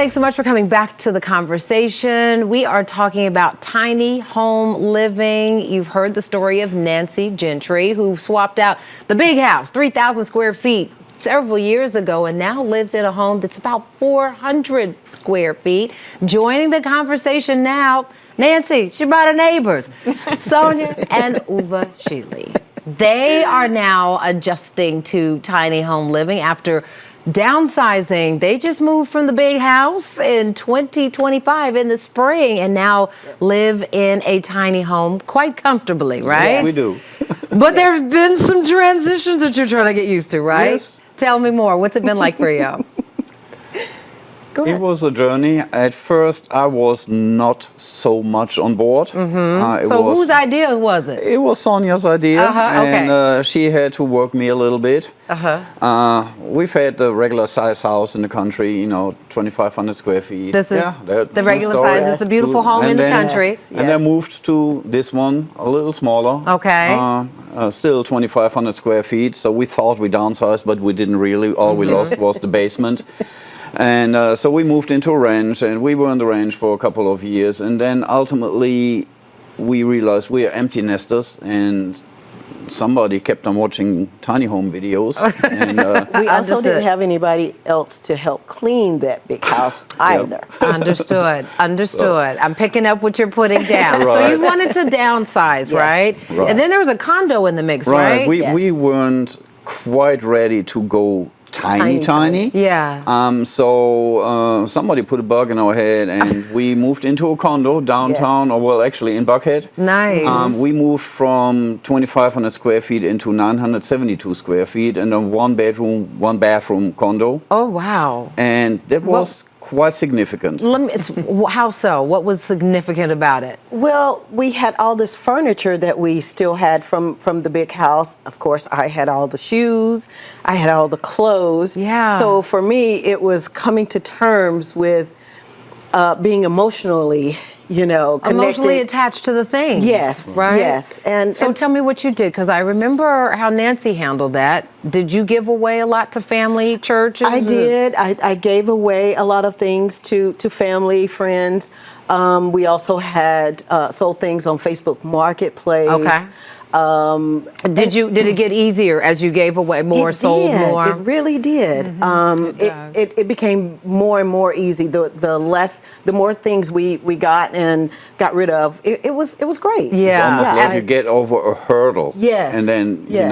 thanks so much for coming back to the conversation. We are talking about tiny home living. You've heard the story of Nancy Gentry, who swapped out the big house, 3,000 square feet, several years ago, and now lives in a home that's about 400 square feet. Joining the conversation now, Nancy, she brought her neighbors, Sonia and Uwe Sheely. They are now adjusting to tiny home living after downsizing. They just moved from the big house in 2025 in the spring and now live in a tiny home quite comfortably, right? Yes, we do. But there have been some transitions that you're trying to get used to, right? Yes. Tell me more. What's it been like for you? Go ahead. It was a journey. At first, I was not so much on board. So whose idea was it? It was Sonia's idea, okay. and she had to work me a little bit. We've had the regular size house in the country, 2,500 square feet. This is that- the regular story. size. It's a beautiful home And in the then- country. Yes. And then moved to this one, a little smaller. Okay. Still 2,500 square feet. So we thought we downsized, but we didn't really. All we lost was the basement. And so we moved into a ranch, and we were in the ranch for a couple of years. And then ultimately, we realized we are empty nesters, and somebody kept on watching tiny home videos. And, We also Understood. didn't have anybody else to help clean that big house either. Understood. I'm picking up what you're putting down. So Right. you wanted to downsize, Yes. right? Right. And then there was a condo in the mix, right? We weren't quite ready to go tiny. Yeah. So somebody put a bug in our head, and we moved into a condo downtown, or well, actually in Buckhead. Nice. We moved from 2,500 square feet into 972 square feet, and a one bedroom, one bathroom condo, Oh, wow. and that was quite significant. How so? What was significant about it? Well, we had all this furniture that we still had from the big house. Of course, I had all the shoes, I had all the clothes. Yeah. So for me, it was coming to terms with being emotionally, connected. Emotionally attached to the thing. Yes, Right? yes. And Tell me what you did, because I remember how Nancy handled that. Did you give away a lot to family, churches? I did. I gave away a lot of things to family, friends. We also had sold things on Facebook Marketplace. Okay. Did it get easier as you gave away more, sold more? It really did. It became more and more easy. The more things we got and got rid of, it was great. Yeah. It's almost Yeah. like you get over a hurdle. Yes. And then, Yes.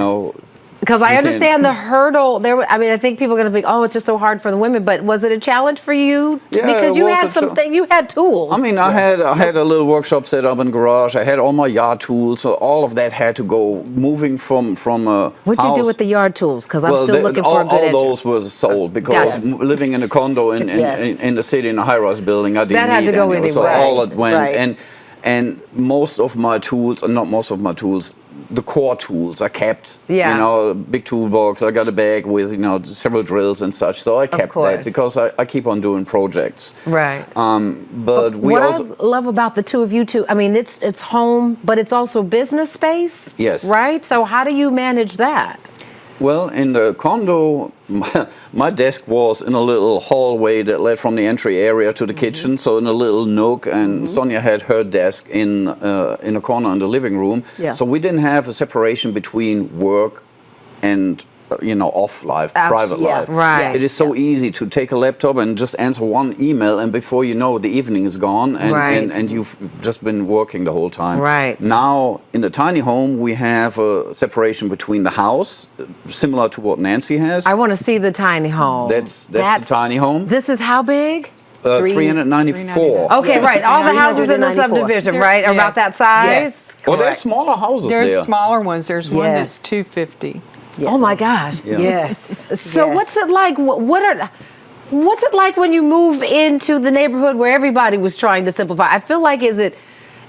Because I You understand can- the hurdle. I think people are going to think, oh, it's just so hard for the women. But was it a challenge for you? Yeah, Because it you was had a something. You had tools. I mean, I had a little workshop set up in the garage. I had all my yard tools, so all of that had to go. Moving from a What'd you do house- with the yard tools? Because I'm Well, still looking for a good all edger. those were sold because Gotcha. living in a condo Yes. in the city in a high-rise building, I didn't That had need to go any. So anyway. all it went, Right. and most of my tools, not most of my tools, the core tools I kept. Yeah. Big toolbox. I got a bag with several drills and such. So I kept course. that because I keep on doing projects. Right. But we What also. I love about the two of you two, I mean, it's home, but it's also business space. Yes. Right? So how do you manage that? Well, in the condo, my desk was in a little hallway that led from the entry area to the kitchen, so in a little nook, and Sonia had her desk in a corner in the living room. Yeah. So we didn't have a separation between work and off life, private yeah, life. right. It is so easy to take a laptop and just answer one email, and before you know, the evening is gone, Right. and you've just been working the whole time. Right. Now, in the tiny home, we have a separation between the house, similar to what Nancy has. I want to see the tiny home. That's the tiny home. This is how big? 394. Okay, Yes. right. All the houses in the 394. subdivision, There- right? Are about yes. that size? Yes. Well, there's Correct. smaller houses There's there. smaller ones. There's one Yes. that's 250. Oh my gosh. Yeah. Yes. So Yes. what's it like? What's it like when you move into the neighborhood where everybody was trying to simplify? I feel like is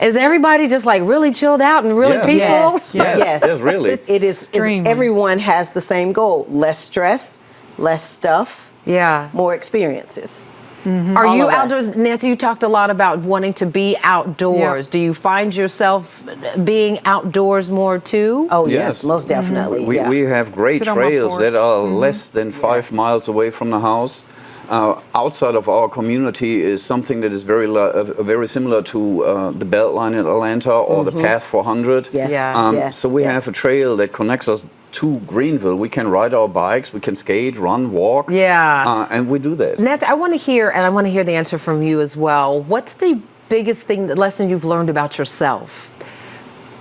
everybody just like really chilled out and really Yeah. peaceful? Yes, yes, really. It is. Extremely. Everyone has the same goal: less stress, less stuff, Yeah. more experiences. Are All you of us. outdoors? Nancy, you talked a lot about wanting to be outdoors. Yeah. Do you find yourself being outdoors more too? Oh yes, Yes. most definitely. We have great Sit on my trails porch. that are less than 5 Yes. miles away from the house. outside of our community is something that is very similar to the Beltline in Atlanta or the Path 400. Yes. Yeah. Yes. So we Yes. have a trail that connects us to Greenville. We can ride our bikes, we can skate, run, walk. Yeah. And we do that. Nancy, I want to hear, and I want to hear the answer from you as well. What's the biggest lesson you've learned about yourself?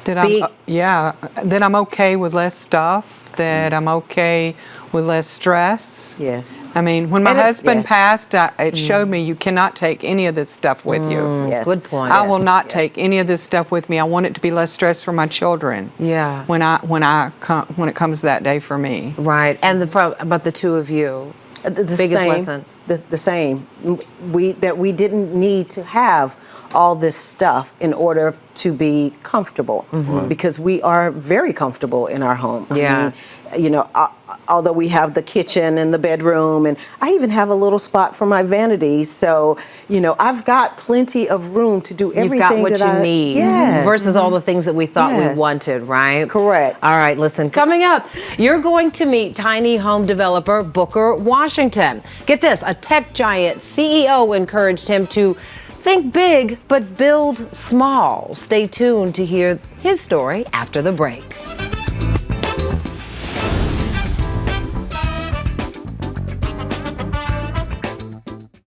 That Be- that I'm okay with less stuff, that I'm okay with less stress. Yes. I mean, when my And it- husband yes. passed, it showed me you cannot take any of this stuff with you. Yes. Good point. I will not take any of this stuff with me. I want it to be less stress for my children. Yeah. When it comes that day for me. Right. And about the two of you. The Biggest same, lesson. The same. We didn't need to have all this stuff in order to be comfortable, because we are very comfortable in our home. Yeah. I mean, although we have the kitchen and the bedroom, and I even have a little spot for my vanity, so I've got plenty of room to do everything. You've got what that you I need Yes. versus all the things that we thought Yes. we wanted, right? Correct. All right, listen, coming up, you're going to meet tiny home developer Booker Washington. Get this, a tech giant CEO encouraged him to think big but build small. Stay tuned to hear his story after the break.